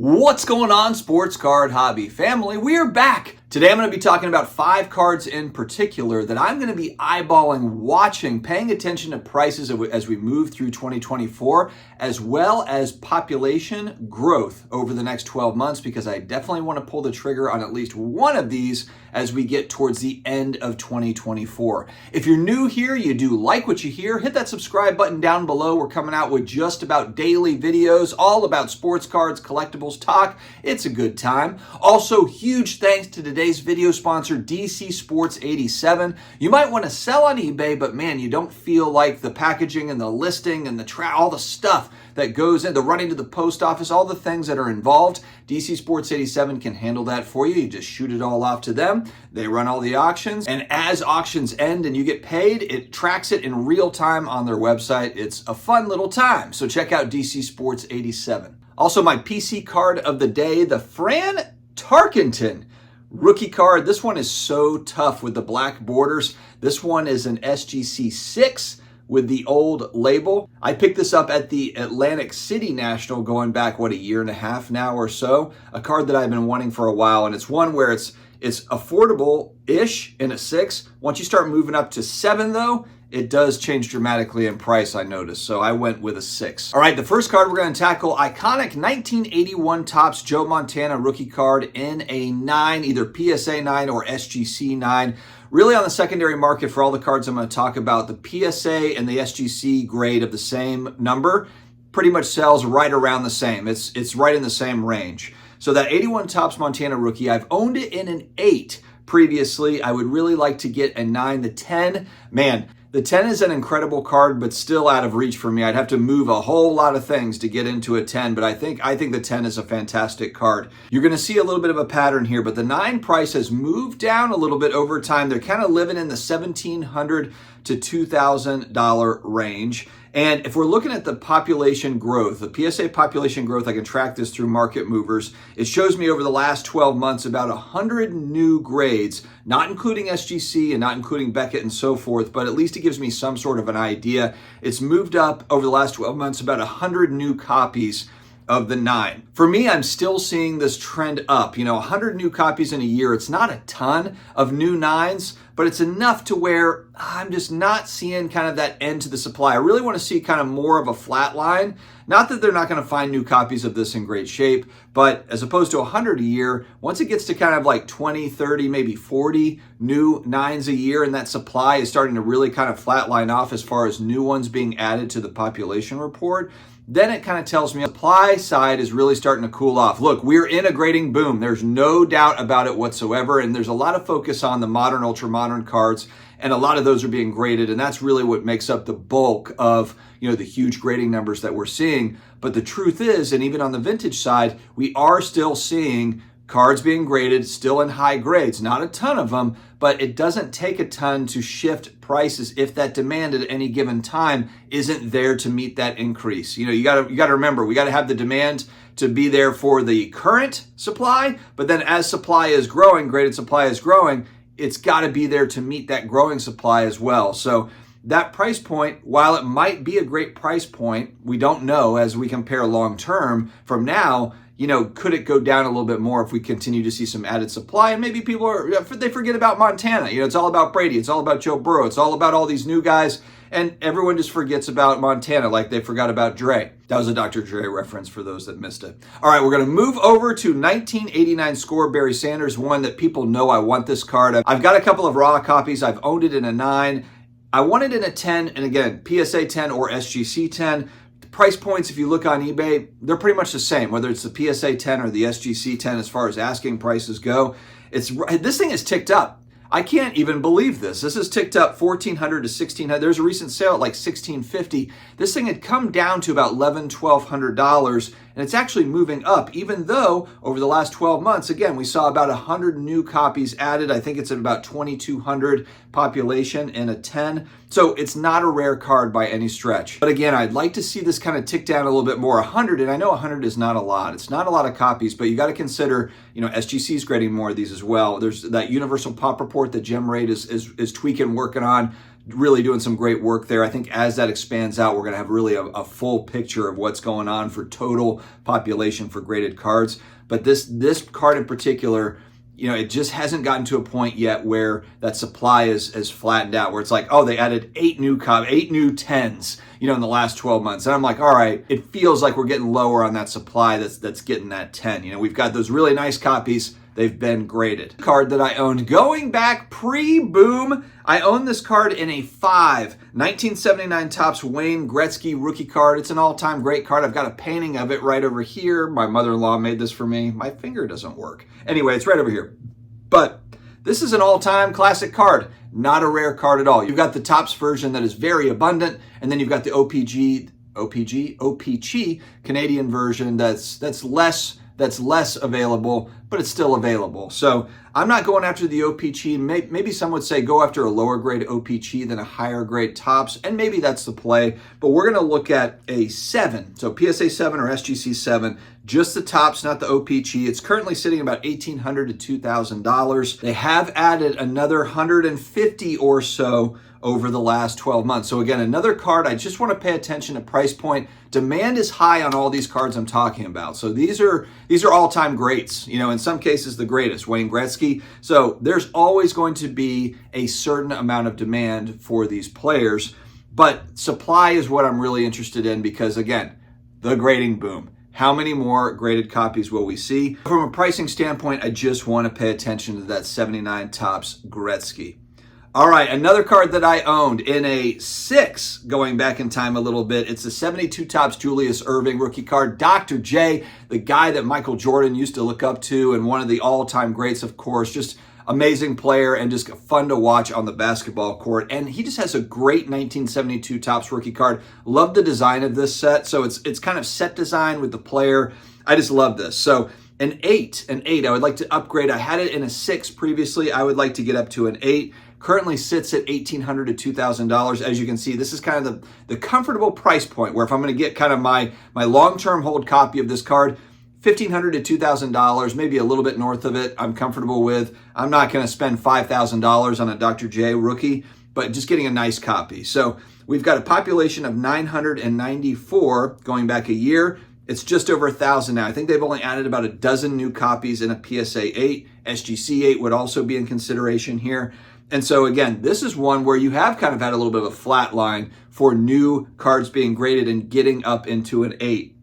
What's going on, sports card hobby family? We are back. Today I'm going to be talking about 5 cards in particular that I'm going to be eyeballing, watching, paying attention to prices as we move through 2024, as well as population growth over the next 12 months, because I definitely want to pull the trigger on at least one of these as we get towards the end of 2024. If you're new here, you do like what you hear, hit that subscribe button down below. We're coming out with just about daily videos, all about sports cards, collectibles, talk. It's a good time. Also, huge thanks to today's video sponsor, DC Sports 87. You might want to sell on eBay, but man, you don't feel like the packaging and the listing and all the stuff that goes in, the running to the post office, all the things that are involved. DC Sports 87 can handle that for you. You just shoot it all off to them. They run all the auctions, and as auctions end and you get paid, it tracks it in real time on their website. It's a fun little time. So check out DC Sports 87. Also, my PC card of the day, the Fran Tarkenton rookie card. This one is so tough with the black borders. This one is an SGC 6 with the old label. I picked this up at the Atlantic City National going back, a year and a half now or so. A card that I've been wanting for a while, and it's one where it's affordable-ish in a 6. Once you start moving up to 7 though, it does change dramatically in price, I noticed. So I went with a 6. All right, the first card we're going to tackle, iconic 1981 Topps Joe Montana rookie card in a 9, either PSA 9 or SGC 9. Really on the secondary market for all the cards I'm going to talk about, the PSA and the SGC grade of the same number pretty much sells right around the same. It's right in the same range. So that 81 Topps Montana rookie, I've owned it in an 8 previously. I would really like to get a 9. The 10, man, the 10 is an incredible card, but still out of reach for me. I'd have to move a whole lot of things to get into a 10, but I think the 10 is a fantastic card. You're going to see a little bit of a pattern here, but the 9 price has moved down a little bit over time. They're kind of living in the $1,700 to $2,000 range. And if we're looking at the population growth, the PSA population growth, I can track this through Market Movers. It shows me over the last 12 months about 100 new grades, not including SGC and not including Beckett and so forth, but at least it gives me some sort of an idea. It's moved up over the last 12 months about 100 new copies of the 9. For me, I'm still seeing this trend up. 100 new copies in a year. It's not a ton of new 9s, but it's enough to where I'm just not seeing kind of that end to the supply. I really want to see kind of more of a flat line. Not that they're not going to find new copies of this in great shape, but as opposed to 100 a year, once it gets to kind of like 20, 30, maybe 40 new 9s a year, and that supply is starting to really kind of flatline off as far as new ones being added to the population report, then it kind of tells me the supply side is really starting to cool off. Look, we're in a grading boom. There's no doubt about it whatsoever, and there's a lot of focus on the modern, ultra-modern cards, and a lot of those are being graded, and that's really what makes up the bulk of the huge grading numbers that we're seeing. But the truth is, and even on the vintage side, we are still seeing cards being graded, still in high grades. Not a ton of them, but it doesn't take a ton to shift prices if that demand at any given time isn't there to meet that increase. You got to remember, we got to have the demand to be there for the current supply, but then as supply is growing, graded supply is growing, it's got to be there to meet that growing supply as well. So that price point, while it might be a great price point, we don't know as we compare long term from now. Could it go down a little bit more if we continue to see some added supply? And maybe they forget about Montana. It's all about Brady. It's all about Joe Burrow. It's all about all these new guys. And everyone just forgets about Montana like they forgot about Dre. That was a Dr. Dre reference for those that missed it. All right, we're going to move over to 1989 score Barry Sanders, one that people know I want this card. I've got a couple of raw copies. I've owned it in a 9. I want it in a 10, and again, PSA 10 or SGC 10. Price points, if you look on eBay, they're pretty much the same, whether it's the PSA 10 or the SGC 10 as far as asking prices go. This thing is ticked up. I can't even believe this. This has ticked up $1,400 to $1,600. There's a recent sale at like $1,650. This thing had come down to about $1,100, $1,200, and it's actually moving up, even though over the last 12 months, again, we saw about 100 new copies added. I think it's at about 2,200 population in a 10. So it's not a rare card by any stretch. But again, I'd like to see this kind of tick down a little bit more. 100, and I know 100 is not a lot. It's not a lot of copies, but you got to consider, SGC's grading more of these as well. There's that universal pop report that Gem Rate is tweaking, working on. really doing some great work there. I think as that expands out, we're going to have really a full picture of what's going on for total population for graded cards. But this card in particular, it just hasn't gotten to a point yet where that supply is flattened out, where it's like, oh, they added 8 new 10s, in the last 12 months. And I'm like, all right, it feels like we're getting lower on that supply that's getting that 10. We've got those really nice copies. They've been graded. Card that I owned going back pre-boom. I own this card in a 1979 Topps Wayne Gretzky rookie card. It's an all-time great card. I've got a painting of it right over here. My mother-in-law made this for me. My finger doesn't work. Anyway, it's right over here. But this is an all-time classic card. Not a rare card at all. You've got the Topps version that is very abundant, and then you've got the OPG Canadian version that's less available, but it's still available. So I'm not going after the OPG. Maybe some would say go after a lower grade OPG than a higher grade Topps, and maybe that's the play. But we're going to look at a 7, so PSA 7 or SGC 7, just the Topps, not the OPG. It's currently sitting about $1,800 to $2,000. They have added another 150 or so over the last 12 months. So again, another card, I just want to pay attention to price point. Demand is high on all these cards I'm talking about. So these are all-time greats, in some cases the greatest, Wayne Gretzky. So there's always going to be a certain amount of demand for these players, but supply is what I'm really interested in because again, the grading boom. How many more graded copies will we see? From a pricing standpoint, I just want to pay attention to that 79 Topps Gretzky. All right, another card that I owned in a 6, going back in time a little bit. It's the 72 Topps Julius Erving rookie card. Dr. J, the guy that Michael Jordan used to look up to and one of the all-time greats, of course. Just amazing player and just fun to watch on the basketball court. And he just has a great 1972 Topps rookie card. Love the design of this set. So it's kind of set design with the player. I just love this. So an 8, I would like to upgrade. I had it in a 6 previously. I would like to get up to an 8. Currently sits at $1,800 to $2,000. As you can see, this is kind of the comfortable price point where if I'm going to get kind of my long-term hold copy of this card, $1,500 to $2,000, maybe a little bit north of it, I'm comfortable with. I'm not going to spend $5,000 on a Dr. J rookie, but just getting a nice copy. So we've got a population of 994 going back a year. It's just over 1,000 now. I think they've only added about a dozen new copies in a PSA 8. SGC 8 would also be in consideration here. And so again, this is one where you have kind of had a little bit of a flat line for new cards being graded and getting up into an 8.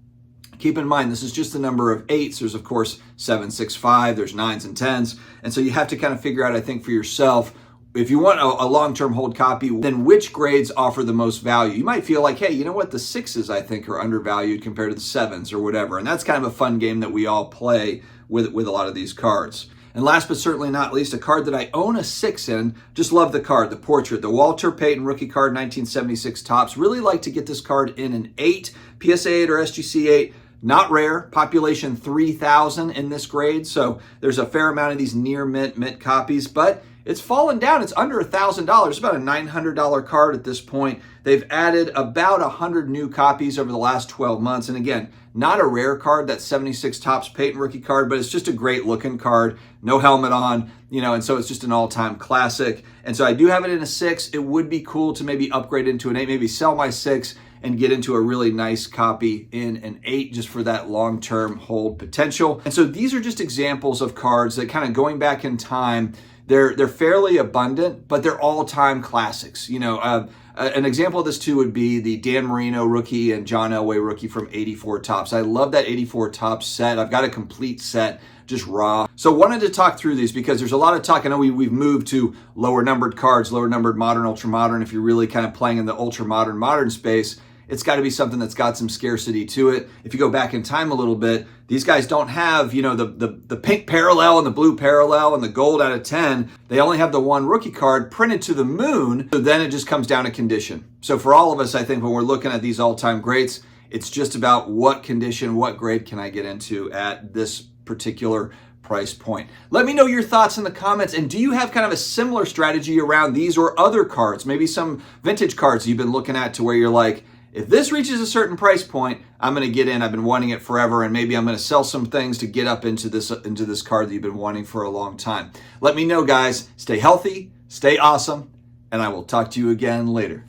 Keep in mind, this is just the number of 8s. There's, of course, 7, 6, 5. There's 9s and 10s. And so you have to kind of figure out, I think, for yourself, if you want a long-term hold copy, then which grades offer the most value? You might feel like, hey, you know what? The 6s, I think, are undervalued compared to the 7s or whatever. And that's kind of a fun game that we all play with a lot of these cards. And last but certainly not least, a card that I own a 6 in. Just love the card, the portrait, the Walter Payton rookie card, 1976 Topps. Really like to get this card in an 8, PSA 8 or SGC 8. Not rare, population 3,000 in this grade. So there's a fair amount of these near mint copies, but it's fallen down. It's under $1,000. It's about a $900 card at this point. They've added about 100 new copies over the last 12 months. And again, not a rare card, that 76 Topps Payton rookie card, but it's just a great looking card. No helmet on, and so it's just an all-time classic. And so I do have it in a 6. It would be cool to maybe upgrade into an 8, maybe sell my 6 and get into a really nice copy in an 8 just for that long-term hold potential. And so these are just examples of cards that kind of going back in time, they're fairly abundant, but they're all-time classics. An example of this too would be the Dan Marino rookie and John Elway rookie from 84 Topps. I love that 84 Topps set. I've got a complete set, just raw. So wanted to talk through these because there's a lot of talk. I know we've moved to lower numbered cards, lower numbered modern, ultra modern. If you're really kind of playing in the ultra modern space, it's got to be something that's got some scarcity to it. If you go back in time a little bit, these guys don't have, the pink parallel and the blue parallel and the gold out of 10. They only have the one rookie card printed to the moon. So then it just comes down to condition. So for all of us, I think when we're looking at these all-time greats, it's just about what condition, what grade can I get into at this particular price point. Let me know your thoughts in the comments. And do you have kind of a similar strategy around these or other cards? Maybe some vintage cards you've been looking at to where you're like, if this reaches a certain price point, I'm going to get in. I've been wanting it forever, and maybe I'm going to sell some things to get up into this card that you've been wanting for a long time. Let me know, guys. Stay healthy, stay awesome, and I will talk to you again later.